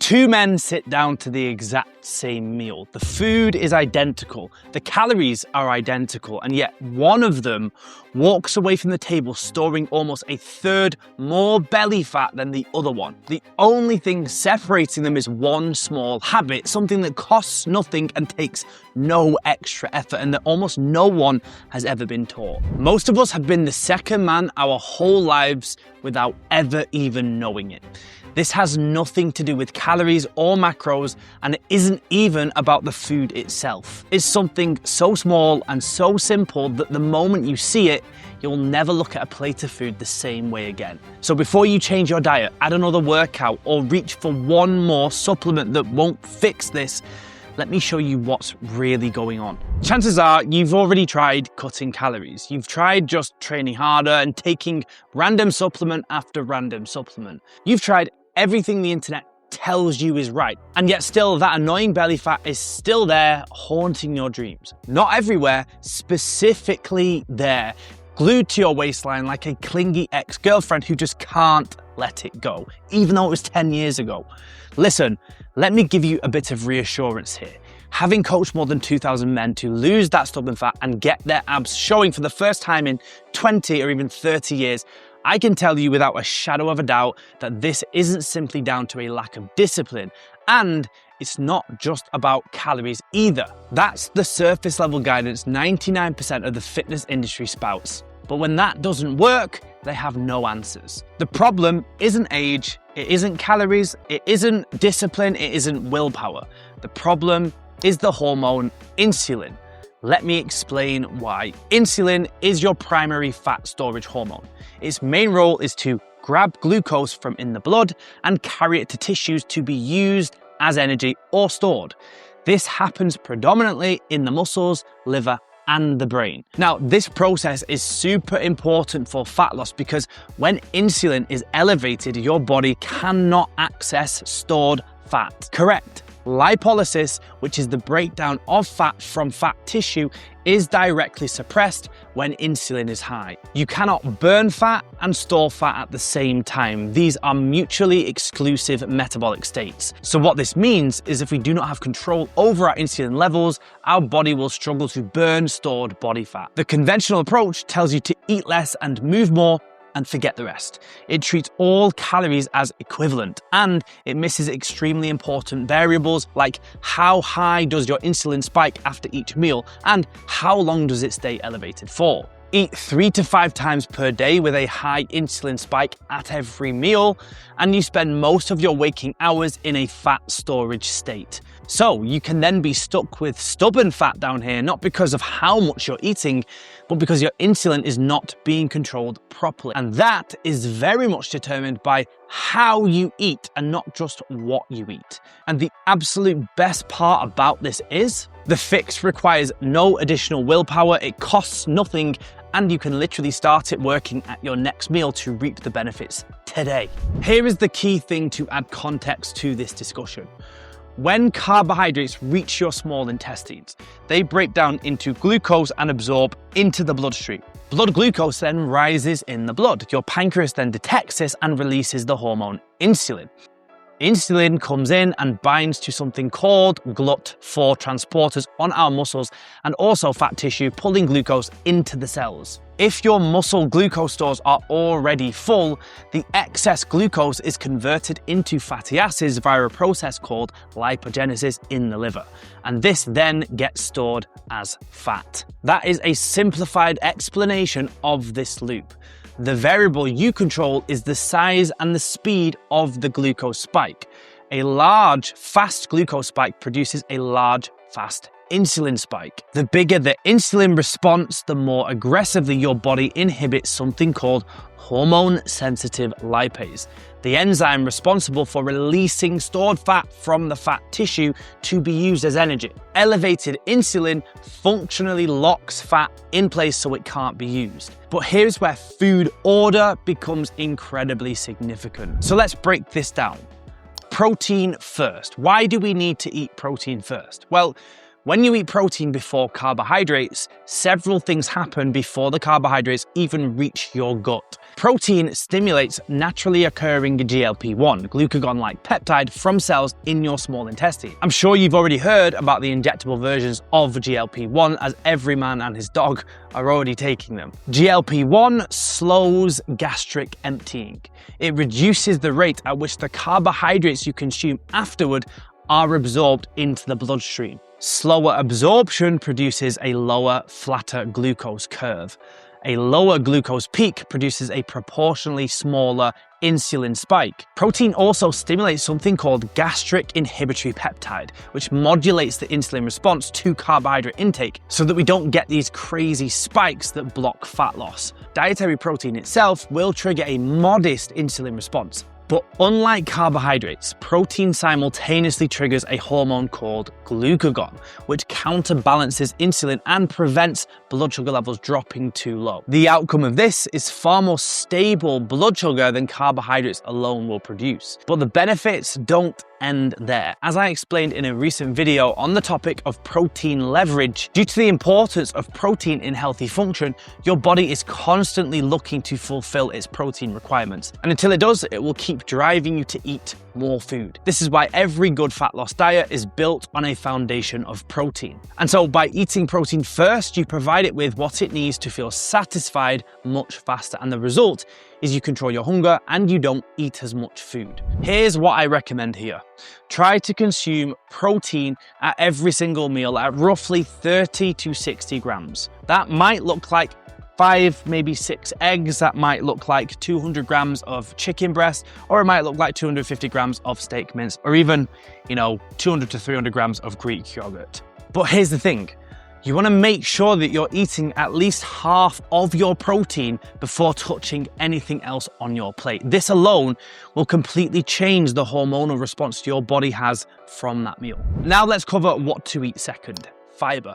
Two men sit down to the exact same meal. The food is identical, the calories are identical, and yet one of them walks away from the table storing almost a third more belly fat than the other one. The only thing separating them is one small habit, something that costs nothing and takes no extra effort, and that almost no one has ever been taught. Most of us have been the second man our whole lives without ever even knowing it. This has nothing to do with calories or macros, and it isn't even about the food itself. It's something so small and so simple that the moment you see it, you'll never look at a plate of food the same way again. So before you change your diet, add another workout, or reach for one more supplement that won't fix this, let me show you what's really going on. Chances are you've already tried cutting calories. You've tried just training harder and taking random supplement after random supplement. You've tried everything the internet tells you is right, and yet still that annoying belly fat is still there, haunting your dreams. Not everywhere, specifically there, glued to your waistline like a clingy ex-girlfriend who just can't let it go, even though it was 10 years ago. Listen, let me give you a bit of reassurance here. Having coached more than 2,000 men to lose that stubborn fat and get their abs showing for the first time in 20 or even 30 years, I can tell you without a shadow of a doubt that this isn't simply down to a lack of discipline, and it's not just about calories either. That's the surface level guidance 99% of the fitness industry spouts. But when that doesn't work, they have no answers. The problem isn't age, it isn't calories, it isn't discipline, it isn't willpower. The problem is the hormone insulin. Let me explain why. Insulin is your primary fat storage hormone. Its main role is to grab glucose from in the blood and carry it to tissues to be used as energy or stored. This happens predominantly in the muscles, liver, and the brain. Now, this process is super important for fat loss because when insulin is elevated, your body cannot access stored fat. Correct. Lipolysis, which is the breakdown of fat from fat tissue, is directly suppressed when insulin is high. You cannot burn fat and store fat at the same time. These are mutually exclusive metabolic states. So what this means is if we do not have control over our insulin levels, our body will struggle to burn stored body fat. The conventional approach tells you to eat less and move more, and forget the rest. It treats all calories as equivalent, and it misses extremely important variables like how high does your insulin spike after each meal and how long does it stay elevated for. Eat 3 to 5 times per day with a high insulin spike at every meal, and you spend most of your waking hours in a fat storage state. So you can then be stuck with stubborn fat down here, not because of how much you're eating, but because your insulin is not being controlled properly. And that is very much determined by how you eat and not just what you eat. And the absolute best part about this is the fix requires no additional willpower, it costs nothing, and you can literally start it working at your next meal to reap the benefits today. Here is the key thing to add context to this discussion. When carbohydrates reach your small intestines, they break down into glucose and absorb into the bloodstream. Blood glucose then rises in the blood. Your pancreas then detects this and releases the hormone insulin. Insulin comes in and binds to something called GLUT4 transporters on our muscles and also fat tissue, pulling glucose into the cells. If your muscle glucose stores are already full, the excess glucose is converted into fatty acids via a process called lipogenesis in the liver, and this then gets stored as fat. That is a simplified explanation of this loop. The variable you control is the size and the speed of the glucose spike. A large, fast glucose spike produces a large, fast insulin spike. The bigger the insulin response, the more aggressively your body inhibits something called hormone-sensitive lipase, the enzyme responsible for releasing stored fat from the fat tissue to be used as energy. Elevated insulin functionally locks fat in place so it can't be used. But here's where food order becomes incredibly significant. So let's break this down. Protein first. Why do we need to eat protein first? Well, When you eat protein before carbohydrates, several things happen before the carbohydrates even reach your gut. Protein stimulates naturally occurring GLP-1, glucagon-like peptide, from cells in your small intestine. I'm sure you've already heard about the injectable versions of GLP-1, as every man and his dog are already taking them. GLP-1 slows gastric emptying. It reduces the rate at which the carbohydrates you consume afterward are absorbed into the bloodstream. Slower absorption produces a lower, flatter glucose curve. A lower glucose peak produces a proportionally smaller insulin spike. Protein also stimulates something called gastric inhibitory peptide, which modulates the insulin response to carbohydrate intake so that we don't get these crazy spikes that block fat loss. Dietary protein itself will trigger a modest insulin response. But unlike carbohydrates, protein simultaneously triggers a hormone called glucagon, which counterbalances insulin and prevents blood sugar levels dropping too low. The outcome of this is far more stable blood sugar than carbohydrates alone will produce. But the benefits don't end there. As I explained in a recent video on the topic of protein leverage, due to the importance of protein in healthy function, your body is constantly looking to fulfill its protein requirements. And until it does, it will keep driving you to eat more food. This is why every good fat loss diet is built on a foundation of protein. And so by eating protein first, you provide it with what it needs to feel satisfied much faster. And the result is you control your hunger and you don't eat as much food. Here's what I recommend here. Try to consume protein at every single meal at roughly 30 to 60 grams. That might look like 5, maybe 6 eggs. That might look like 200 grams of chicken breast, or it might look like 250 grams of steak mince, or even, 200 to 300 grams of Greek yogurt. But here's the thing. You want to make sure that you're eating at least half of your protein before touching anything else on your plate. This alone will completely change the hormonal response your body has from that meal. Now let's cover what to eat second. Fiber.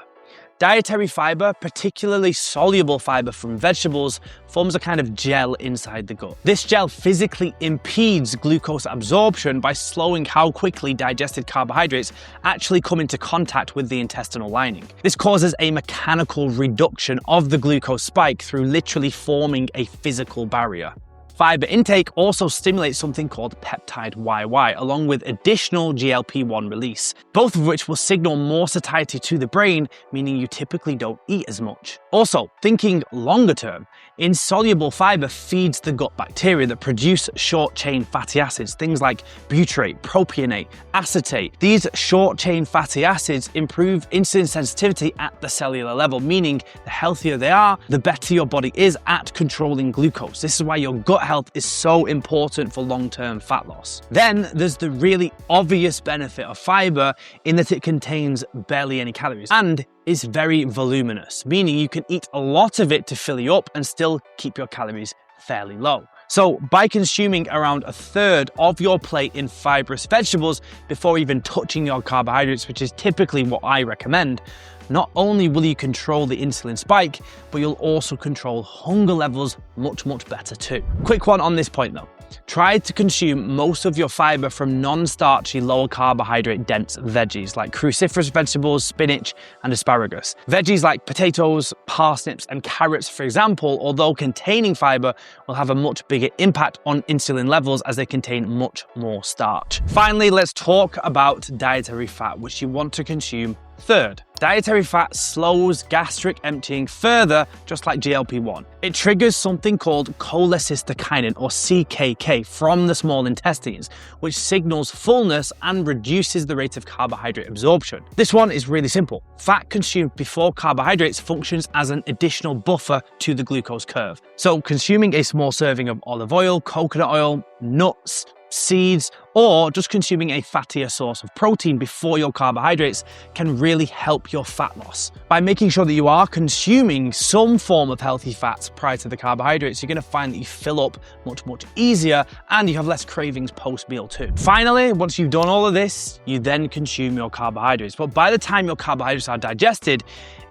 Dietary fiber, particularly soluble fiber from vegetables, forms a kind of gel inside the gut. This gel physically impedes glucose absorption by slowing how quickly digested carbohydrates actually come into contact with the intestinal lining. This causes a mechanical reduction of the glucose spike through literally forming a physical barrier. Fiber intake also stimulates something called peptide YY, along with additional GLP-1 release, both of which will signal more satiety to the brain, meaning you typically don't eat as much. Also, thinking longer term, insoluble fiber feeds the gut bacteria that produce short-chain fatty acids, things like butyrate, propionate, acetate. These short-chain fatty acids improve insulin sensitivity at the cellular level, meaning the healthier they are, the better your body is at controlling glucose. This is why your gut health is so important for long-term fat loss. Then there's the really obvious benefit of fiber in that it contains barely any calories and is very voluminous, meaning you can eat a lot of it to fill you up and still keep your calories fairly low. So by consuming around 1/3 of your plate in fibrous vegetables before even touching your carbohydrates, which is typically what I recommend, not only will you control the insulin spike, but you'll also control hunger levels much better too. Quick one on this point though. Try to consume most of your fiber from non-starchy, lower carbohydrate dense veggies like cruciferous vegetables, spinach, and asparagus. Veggies like potatoes, parsnips, and carrots, for example, although containing fiber, will have a much bigger impact on insulin levels as they contain much more starch. Finally, let's talk about dietary fat, which you want to consume third. Dietary fat slows gastric emptying further, just like GLP-1. It triggers something called cholecystokinin, or CKK, from the small intestines, which signals fullness and reduces the rate of carbohydrate absorption. This one is really simple. Fat consumed before carbohydrates functions as an additional buffer to the glucose curve. So consuming a small serving of olive oil, coconut oil, nuts, seeds, or just consuming a fattier source of protein before your carbohydrates can really help your fat loss. By making sure that you are consuming some form of healthy fats prior to the carbohydrates, you're going to find that you fill up much easier and you have less cravings post-meal too. Finally, once you've done all of this, you then consume your carbohydrates. But by the time your carbohydrates are digested,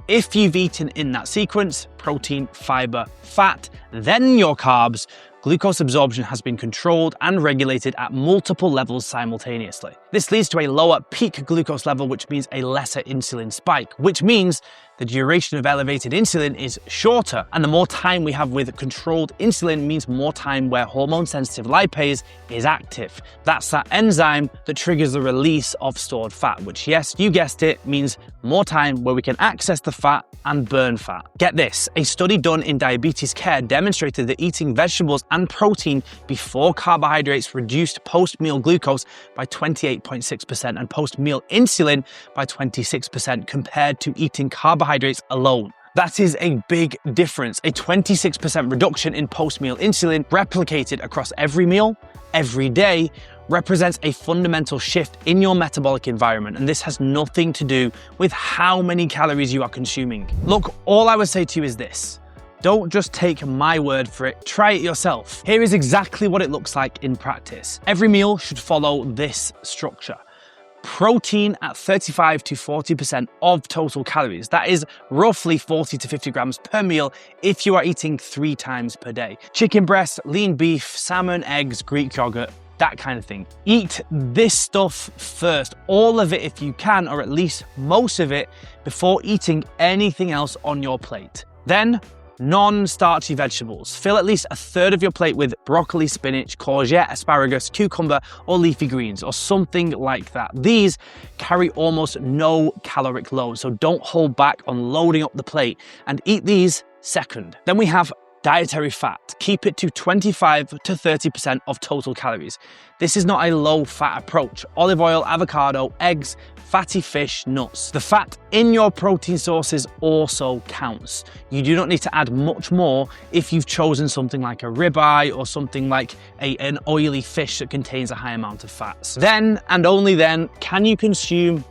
if you've eaten in that sequence, protein, fiber, fat, then your carbs, glucose absorption has been controlled and regulated at multiple levels simultaneously. This leads to a lower peak glucose level, which means a lesser insulin spike, which means the duration of elevated insulin is shorter, and the more time we have with controlled insulin means more time where hormone-sensitive lipase is active. That's that enzyme that triggers the release of stored fat, which, yes, you guessed it, means more time where we can access the fat and burn fat. Get this, a study done in diabetes care demonstrated that eating vegetables and protein before carbohydrates reduced post-meal glucose by 28.6% and post-meal insulin by 26% compared to eating carbohydrates alone. That is a big difference. A 26% reduction in post-meal insulin replicated across every meal, every day, represents a fundamental shift in your metabolic environment, and this has nothing to do with how many calories you are consuming. Look, all I would say to you is this. Don't just take my word for it, try it yourself. Here is exactly what it looks like in practice. Every meal should follow this structure. Protein at 35 to 40% of total calories. That is roughly 40 to 50 grams per meal if you are eating 3 times per day. Chicken breast, lean beef, salmon, eggs, Greek yogurt, that kind of thing. Eat this stuff first, all of it if you can, or at least most of it, before eating anything else on your plate. Then, non-starchy vegetables. Fill at least a third of your plate with broccoli, spinach, courgette, asparagus, cucumber, or leafy greens, or something like that. These carry almost no caloric load, so don't hold back on loading up the plate and eat these second. Then we have dietary fat. Keep it to 25 to 30% of total calories. This is not a low-fat approach. Olive oil, avocado, eggs, fatty fish, nuts. The fat in your protein sources also counts. You do not need to add much more if you've chosen something like a ribeye or something like an oily fish that contains a high amount of fats. Then, and only then, can you consume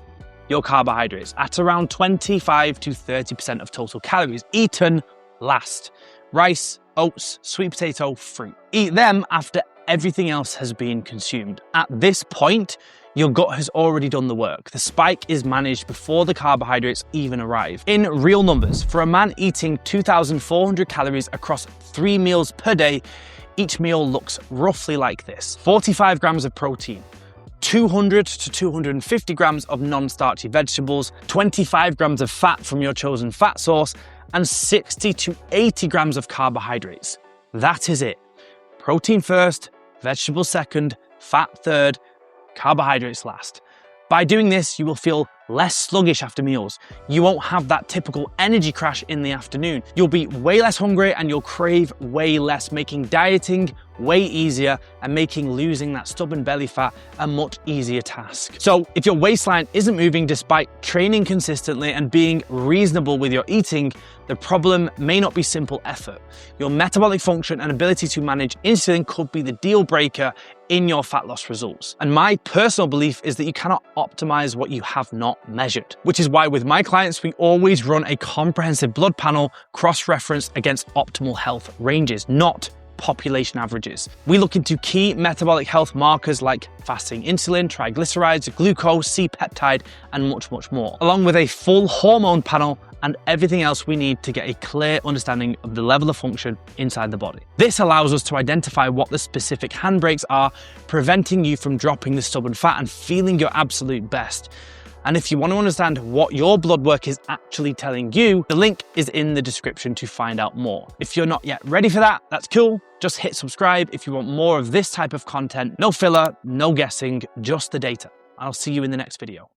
your carbohydrates at around 25 to 30% of total calories, eaten last. Rice, oats, sweet potato, fruit. Eat them after everything else has been consumed. At this point, your gut has already done the work. The spike is managed before the carbohydrates even arrive. In real numbers, for a man eating 2,400 calories across 3 meals per day, each meal looks roughly like this. 45 grams of protein, 200 to 250 grams of non-starchy vegetables, 25 grams of fat from your chosen fat source, and 60 to 80 grams of carbohydrates. That is it. Protein first, vegetables second, fat third, carbohydrates last. By doing this, you will feel less sluggish after meals. You won't have that typical energy crash in the afternoon. You'll be way less hungry and you'll crave way less, making dieting way easier and making losing that stubborn belly fat a much easier task. So if your waistline isn't moving despite training consistently and being reasonable with your eating, the problem may not be simple effort. Your metabolic function and ability to manage insulin could be the deal breaker in your fat loss results. And my personal belief is that you cannot optimize what you have not measured, which is why with my clients, we always run a comprehensive blood panel cross-referenced against optimal health ranges, not population averages. We look into key metabolic health markers like fasting insulin, triglycerides, glucose, C-peptide, and much, much more, along with a full hormone panel and everything else we need to get a clear understanding of the level of function inside the body. This allows us to identify what the specific handbrakes are, preventing you from dropping the stubborn fat and feeling your absolute best. And if you want to understand what your blood work is actually telling you, the link is in the description to find out more. If you're not yet ready for that, that's cool. Just hit subscribe if you want more of this type of content. No filler, no guessing, just the data. I'll see you in the next video.